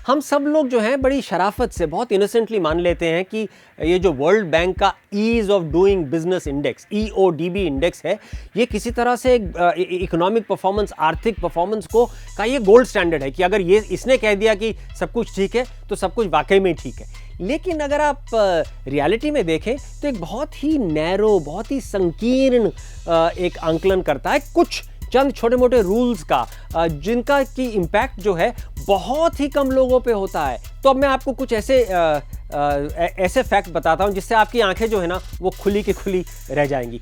हम सब लोग जो हैं बड़ी शराफत से बहुत इनोसेंटली मान लेते हैं कि ये जो वर्ल्ड बैंक का ease of doing business index EODB index है, ये किसी तरह से इकोनॉमिक परफॉर्मेंस, आर्थिक परफॉर्मेंस को का ये गोल्ड स्टैंडर्ड है कि अगर ये इसने कह दिया कि सब कुछ ठीक है तो सब कुछ वाकई में ठीक है। लेकिन अगर आप रियलिटी में देखें तो एक बहुत ही नैरो, बहुत ही संकीर्ण एक आंकलन करता है कुछ चंद छोटे मोटे रूल्स का, जिनका की इम्पैक्ट जो है बहुत ही कम लोगों पे होता है। तो अब मैं आपको कुछ ऐसे फैक्ट बताता हूं जिससे आपकी आंखें जो है ना वो खुली की खुली रह जाएंगी।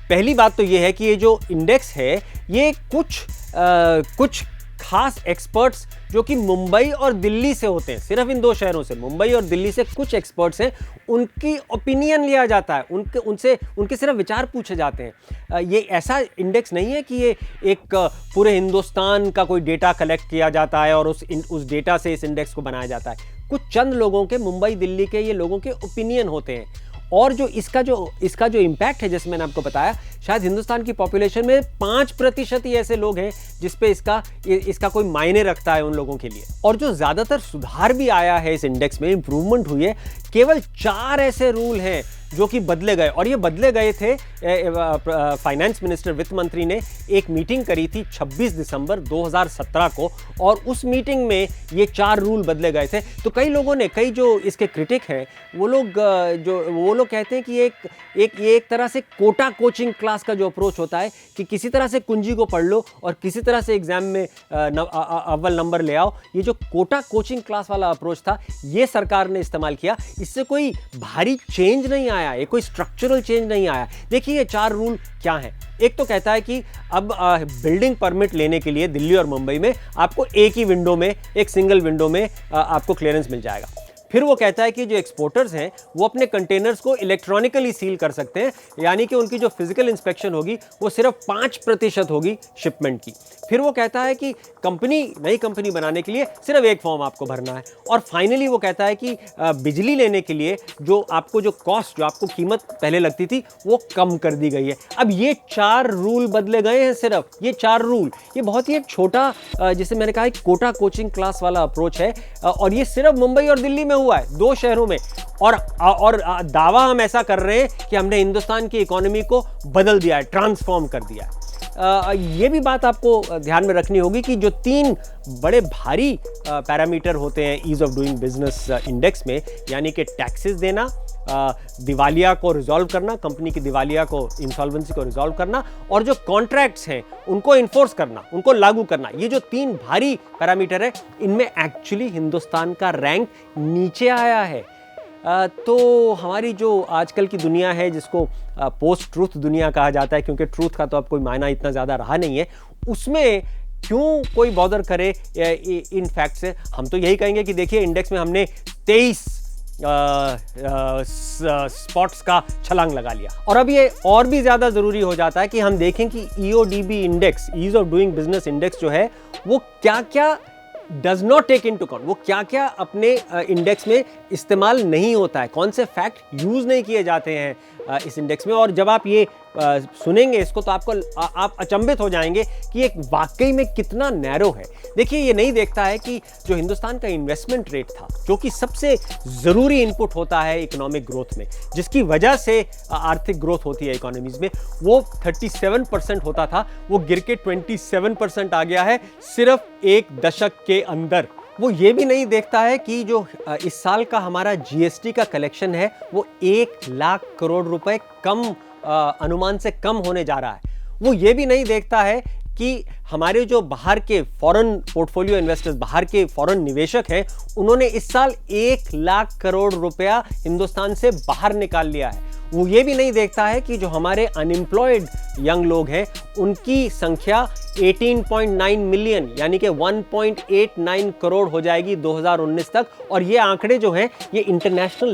पहली बात तो ये है कि ये जो इंडेक्स है ये कुछ खास एक्सपर्ट्स जो कि मुंबई और दिल्ली से होते हैं, सिर्फ इन दो शहरों से, मुंबई और दिल्ली से कुछ एक्सपर्ट्स हैं, उनकी ओपिनियन लिया जाता है, उनके सिर्फ विचार पूछे जाते हैं। ये ऐसा इंडेक्स नहीं है कि ये एक पूरे हिंदुस्तान का कोई डेटा कलेक्ट किया जाता है और उस डेटा से इस इंडेक्स को बनाया जाता है। कुछ चंद लोगों के, मुंबई दिल्ली के ये लोगों के ओपिनियन होते हैं। और जो इसका जो इम्पैक्ट है, जैसे मैंने आपको बताया, शायद हिंदुस्तान की पॉपुलेशन में 5% ही ऐसे लोग हैं जिस पे इसका कोई मायने रखता है उन लोगों के लिए। और जो ज्यादातर सुधार भी आया है इस इंडेक्स में, इंप्रूवमेंट हुई है, केवल 4 ऐसे रूल हैं जो कि बदले गए। और ये बदले गए थे, फाइनेंस मिनिस्टर, वित्त मंत्री ने एक मीटिंग करी थी 26 दिसंबर 2017 को, और उस मीटिंग में ये 4 रूल बदले गए थे। तो कई लोगों ने, कई जो इसके क्रिटिक हैं, वो लोग कहते हैं कि ये एक तरह से कोटा कोचिंग क्लास का जो अप्रोच होता है कि किसी तरह से कुंजी को पढ़ लो और किसी तरह से एग्जाम में अव्वल नंबर ले आओ, ये जो कोटा कोचिंग क्लास वाला अप्रोच था, ये सरकार ने इस्तेमाल किया। इससे कोई भारी चेंज नहीं आया, ये कोई स्ट्रक्चरल चेंज नहीं आया। देखिए ये 4 रूल क्या हैं। एक तो कहता है कि अब बिल्डिंग परमिट लेने के लिए दिल्ली और मुंबई में आपको एक ही विंडो में, एक सिंगल विंडो में आपको क्लियरेंस मिल जाएगा। फिर वो कहता है कि जो एक्सपोर्टर्स हैं वो अपने कंटेनर्स को इलेक्ट्रॉनिकली सील कर सकते हैं, यानी कि उनकी जो फिजिकल इंस्पेक्शन होगी वो सिर्फ 5% होगी शिपमेंट की। फिर वो कहता है कि नई कंपनी बनाने के लिए सिर्फ एक फॉर्म आपको भरना है। और फाइनली वो कहता है कि बिजली लेने के लिए जो आपको कीमत पहले लगती थी वो कम कर दी गई है। अब ये 4 रूल बदले गए हैं, सिर्फ ये 4 रूल। ये बहुत ही एक छोटा, जिसे मैंने कहा, कोटा कोचिंग क्लास वाला अप्रोच है, और ये सिर्फ मुंबई और दिल्ली में हुआ है, 2 शहरों में। और दावा हम ऐसा कर रहे हैं कि हमने हिंदुस्तान की इकोनॉमी को बदल दिया है, ट्रांसफॉर्म कर दिया है। ये भी बात आपको ध्यान में रखनी होगी कि जो 3 बड़े भारी पैरामीटर होते हैं ease of doing business index में, यानी कि टैक्सेस देना, दिवालिया को रिजॉल्व करना, कंपनी की दिवालिया को, इंसॉल्वेंसी को रिजॉल्व करना, और जो कॉन्ट्रैक्ट्स हैं उनको इन्फोर्स करना, उनको लागू करना, ये जो 3 भारी पैरामीटर है, इनमें एक्चुअली हिंदुस्तान का रैंक नीचे आया है। तो हमारी जो आजकल की दुनिया है, जिसको पोस्ट ट्रूथ दुनिया कहा जाता है, क्योंकि ट्रूथ का तो अब कोई मायना इतना ज़्यादा रहा नहीं है, उसमें क्यों कोई बॉदर करे इन फैक्ट से। हम तो यही कहेंगे कि देखिए इंडेक्स में हमने 23 स्पॉट्स का छलांग लगा लिया। और अब ये और भी ज़्यादा ज़रूरी हो जाता है कि हम देखें कि EODB index, ease of doing business index जो है, वो क्या क्या does not take into account, वो क्या क्या अपने इंडेक्स में इस्तेमाल नहीं होता है, कौन से फैक्ट यूज़ नहीं किए जाते हैं इस इंडेक्स में। और जब आप ये सुनेंगे इसको तो आप अचंभित हो जाएंगे कि ये वाकई में कितना नैरो है। देखिए ये नहीं देखता है कि जो हिंदुस्तान का इन्वेस्टमेंट रेट था, जो कि सबसे ज़रूरी इनपुट होता है इकोनॉमिक ग्रोथ में, जिसकी वजह से आर्थिक ग्रोथ होती है इकोनॉमीज़ में, वो 37% होता था, वो गिर के 27% आ गया है सिर्फ 1 दशक के अंदर। वो ये भी नहीं देखता है कि जो इस साल का हमारा GST का कलेक्शन है वो 1 लाख करोड़ रुपए कम, अनुमान से कम होने जा रहा है। वो ये भी नहीं देखता है कि हमारे जो बाहर के फॉरेन पोर्टफोलियो इन्वेस्टर्स, बाहर के फॉरेन निवेशक हैं, उन्होंने इस साल 1 लाख करोड़ रुपया हिंदुस्तान से बाहर निकाल लिया है। वो ये भी नहीं देखता है कि जो हमारे अनएम्प्लॉयड यंग लोग हैं उनकी संख्या 18.9 मिलियन यानी कि 1.89 करोड़ हो जाएगी 2019 तक। और ये आंकड़े जो हैं ये इंटरनेशनल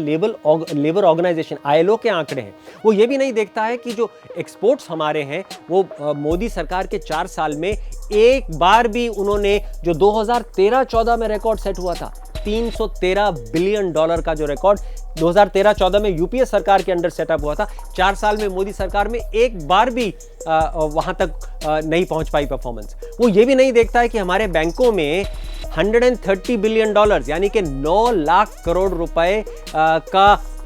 लेबर ऑर्गेनाइजेशन ILO के आंकड़े हैं। वो ये भी नहीं देखता है कि जो एक्सपोर्ट्स हमारे हैं वो मोदी सरकार के 4 साल में एक बार भी उन्होंने जो 2013-14 में रिकॉर्ड सेट हुआ था, $313 बिलियन का जो रिकॉर्ड 2013-14 में यूपीए सरकार के अंडर सेटअप हुआ था, 4 साल में मोदी सरकार में एक बार भी वहां तक नहीं पहुंच पाई परफॉर्मेंस। वो ये भी नहीं देखता है कि हमारे बैंकों में $130 बिलियन यानी कि 9 लाख करोड़ रुपए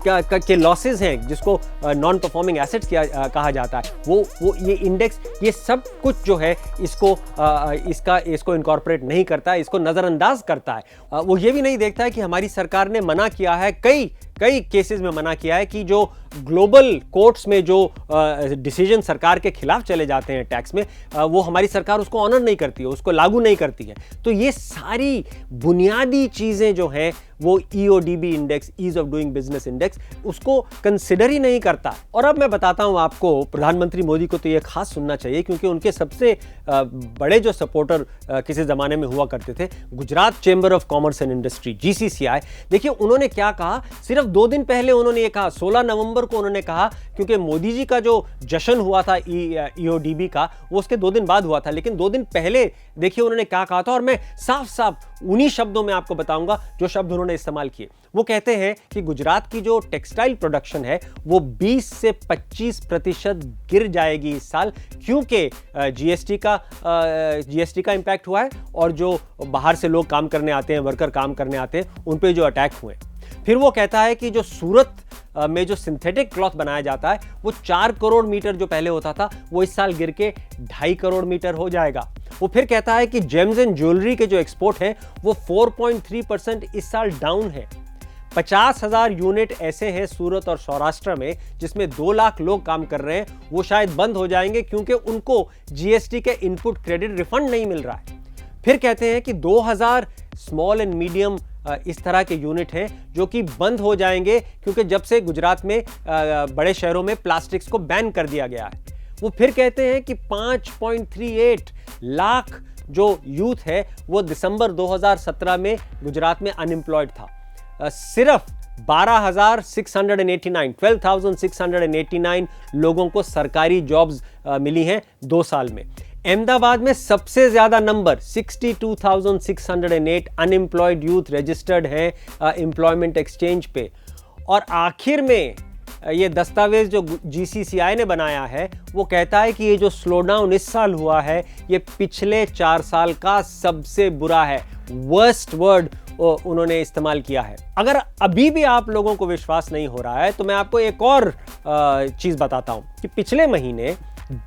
के लॉसेस हैं, जिसको नॉन परफॉर्मिंग एसेट्स कहा जाता है। वो ये इंडेक्स, ये सब कुछ जो है इसको इनकॉर्पोरेट नहीं करता है, इसको नज़रअंदाज करता है। वो ये भी नहीं देखता है कि हमारी सरकार ने मना किया है, कई केसेस में मना किया है कि जो ग्लोबल कोर्ट्स में जो डिसीजन सरकार के खिलाफ चले जाते हैं टैक्स में, वो हमारी सरकार उसको ऑनर नहीं करती है, उसको लागू नहीं करती है। तो ये सारी बुनियादी चीज़ें जो हैं वो EODB index, ease of doing business index, उसको कंसिडर ही नहीं करता। और अब मैं बताता हूं आपको, प्रधानमंत्री मोदी को तो ये खास सुनना चाहिए, क्योंकि उनके सबसे बड़े जो सपोर्टर किसी ज़माने में हुआ करते थे, Gujarat chamber of commerce and industry, GCCI। देखिए उन्होंने क्या कहा, सिर्फ 2 दिन पहले उन्होंने ये कहा, 16 नवंबर को उन्होंने कहा, क्योंकि मोदी जी का जो जश्न हुआ था ईओडीबी का, वो उसके 2 दिन बाद हुआ था, लेकिन 2 दिन पहले देखिए उन्होंने क्या कहा था। और मैं साफ साफ उन्हीं शब्दों में आपको बताऊंगा जो शब्द उन्होंने इस्तेमाल किए। वो कहते हैं कि गुजरात की जो टेक्सटाइल प्रोडक्शन है वो 20 से 25% गिर जाएगी इस साल, क्योंकि जीएसटी का इंपैक्ट हुआ है, और जो बाहर से लोग काम करने आते हैं, वर्कर काम करने आते हैं, उन पे जो अटैक हुए। फिर वो कहता है कि जो सूरत में जो सिंथेटिक क्लॉथ बनाया जाता है, वो 4 करोड़ मीटर जो पहले होता था, वो इस साल गिर के 2.5 करोड़ मीटर हो जाएगा। वो फिर कहता है कि जेम्स एंड ज्वेलरी के जो एक्सपोर्ट हैं वो 4.3% इस साल डाउन है। 50,000 यूनिट ऐसे हैं सूरत और सौराष्ट्र में जिसमें 2 लाख लोग काम कर रहे हैं, वो शायद बंद हो जाएंगे क्योंकि उनको जीएसटी के इनपुट क्रेडिट रिफंड नहीं मिल रहा है। फिर कहते हैं कि 2000 स्मॉल एंड मीडियम इस तरह के यूनिट हैं जो कि बंद हो जाएंगे, क्योंकि जब से गुजरात में बड़े शहरों में प्लास्टिक्स को बैन कर दिया गया है। वो फिर कहते हैं कि 5.38 लाख जो यूथ है वो दिसंबर 2017 में गुजरात में अनएम्प्लॉयड था। सिर्फ 12,689 लोगों को सरकारी जॉब्स मिली हैं 2 साल में। अहमदाबाद में सबसे ज्यादा नंबर 62,608 अनएम्प्लॉयड यूथ रजिस्टर्ड हैं एम्प्लॉयमेंट एक्सचेंज पे। और आखिर में ये दस्तावेज जो GCCI ने बनाया है वो कहता है कि ये जो स्लोडाउन इस साल हुआ है ये पिछले 4 साल का सबसे बुरा है। वर्स्ट वर्ड उन्होंने इस्तेमाल किया है। अगर अभी भी आप लोगों को विश्वास नहीं हो रहा है तो मैं आपको एक और चीज बताता हूं कि पिछले महीने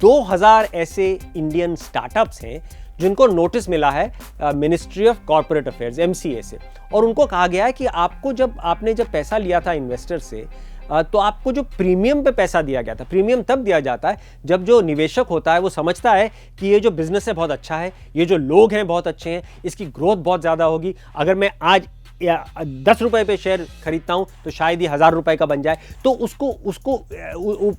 2000 ऐसे इंडियन स्टार्टअप्स हैं जिनको नोटिस मिला है ministry of corporate affairs MCA से, और उनको कहा गया है कि आपने जब पैसा लिया था इन्वेस्टर से, तो आपको जो प्रीमियम पे पैसा दिया गया था, प्रीमियम तब दिया जाता है जब जो निवेशक होता है वो समझता है कि ये जो बिजनेस है बहुत अच्छा है, ये जो लोग हैं बहुत अच्छे हैं, इसकी ग्रोथ बहुत ज़्यादा होगी। अगर मैं आज 10 रुपए पे शेयर खरीदता हूं तो शायद ये 1000 रुपए का बन जाए। तो उसको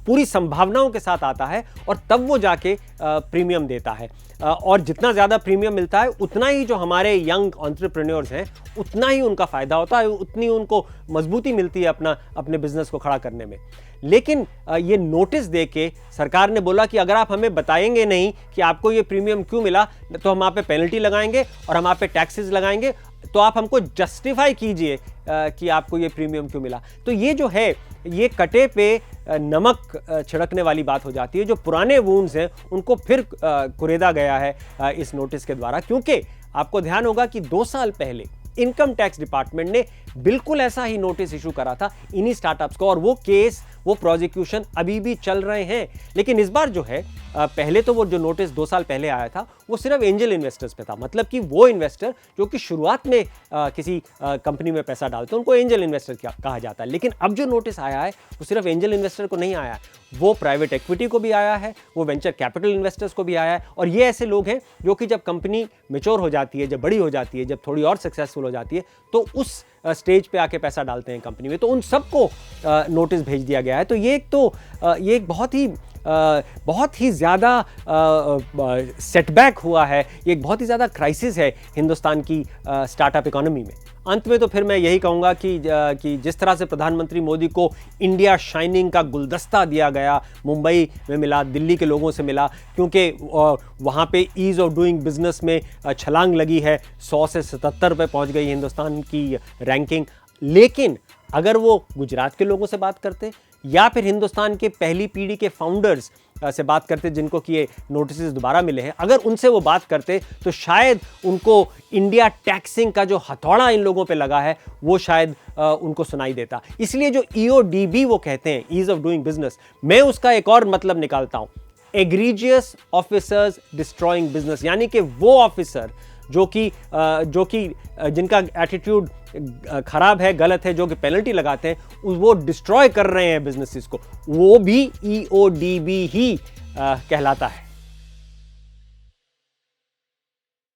पूरी संभावनाओं के साथ आता है और तब वो जाके प्रीमियम देता है। और जितना ज़्यादा प्रीमियम मिलता है उतना ही जो हमारे यंग एंटरप्रेन्योर्स हैं उतना ही उनका फ़ायदा होता है, उतनी उनको मजबूती मिलती है अपने बिजनेस को खड़ा करने में। लेकिन ये नोटिस देके सरकार ने बोला कि अगर आप हमें बताएंगे नहीं कि आपको ये प्रीमियम क्यों मिला तो हम आप पे पेनल्टी लगाएंगे और हम आप पे टैक्सेस लगाएंगे, तो आप हमको जस्टिफाई कीजिए कि आपको ये प्रीमियम क्यों मिला। तो ये जो है ये कटे पे नमक छिड़कने वाली बात हो जाती है। जो पुराने वूंड्स हैं उनको फिर कुरेदा गया है इस नोटिस के द्वारा, क्योंकि आपको ध्यान होगा कि 2 साल पहले इनकम टैक्स डिपार्टमेंट ने बिल्कुल ऐसा ही नोटिस इशू करा था इन्हीं स्टार्टअप्स को, और वो केस, वो प्रोसिक्यूशन अभी भी चल रहे हैं। लेकिन इस बार जो है पहले तो वो जो नोटिस 2 साल पहले आया था वो सिर्फ एंजल इन्वेस्टर्स पे था, मतलब कि वो इन्वेस्टर जो कि शुरुआत में किसी कंपनी में पैसा डालते हैं उनको एंजल इन्वेस्टर कहा जाता है। लेकिन अब जो नोटिस आया है वो सिर्फ एंजल इन्वेस्टर को नहीं आया है, वो प्राइवेट इक्विटी को भी आया है, वो वेंचर कैपिटल इन्वेस्टर्स को भी आया है। और ये ऐसे लोग हैं जो कि जब कंपनी मैच्योर हो जाती है, जब बड़ी हो जाती है, जब थोड़ी और सक्सेसफुल हो जाती है, तो उस स्टेज पे आके पैसा डालते हैं कंपनी में। तो उन सबको नोटिस भेज दिया गया है। तो ये एक बहुत ही ज़्यादा सेटबैक हुआ है, ये एक बहुत ही ज़्यादा क्राइसिस है हिंदुस्तान की स्टार्टअप इकोनॉमी में। अंत में तो फिर मैं यही कहूँगा कि जिस तरह से प्रधानमंत्री मोदी को इंडिया शाइनिंग का गुलदस्ता दिया गया, मुंबई में मिला, दिल्ली के लोगों से मिला, क्योंकि वहाँ पे ईज़ ऑफ डूइंग बिजनेस में छलांग लगी है, 100 से 77 पे पहुँच गई हिंदुस्तान की रैंकिंग। लेकिन अगर वो गुजरात के लोगों से बात करते या फिर हिंदुस्तान के पहली पीढ़ी के फाउंडर्स से बात करते जिनको कि ये नोटिस दोबारा मिले हैं, अगर उनसे वो बात करते तो शायद उनको इंडिया टैक्सिंग का जो हथौड़ा इन लोगों पे लगा है वो शायद उनको सुनाई देता। इसलिए जो EODB वो कहते हैं, ईज ऑफ डूइंग बिजनेस, मैं उसका एक और मतलब निकालता हूं, एग्रीजियस ऑफिसर्स डिस्ट्रॉइंग बिजनेस, यानी कि वो ऑफिसर जो कि जिनका एटीट्यूड खराब है, गलत है, जो कि पेनल्टी लगाते हैं, वो डिस्ट्रॉय कर रहे हैं बिजनेसेस को, वो भी EODB ही कहलाता है।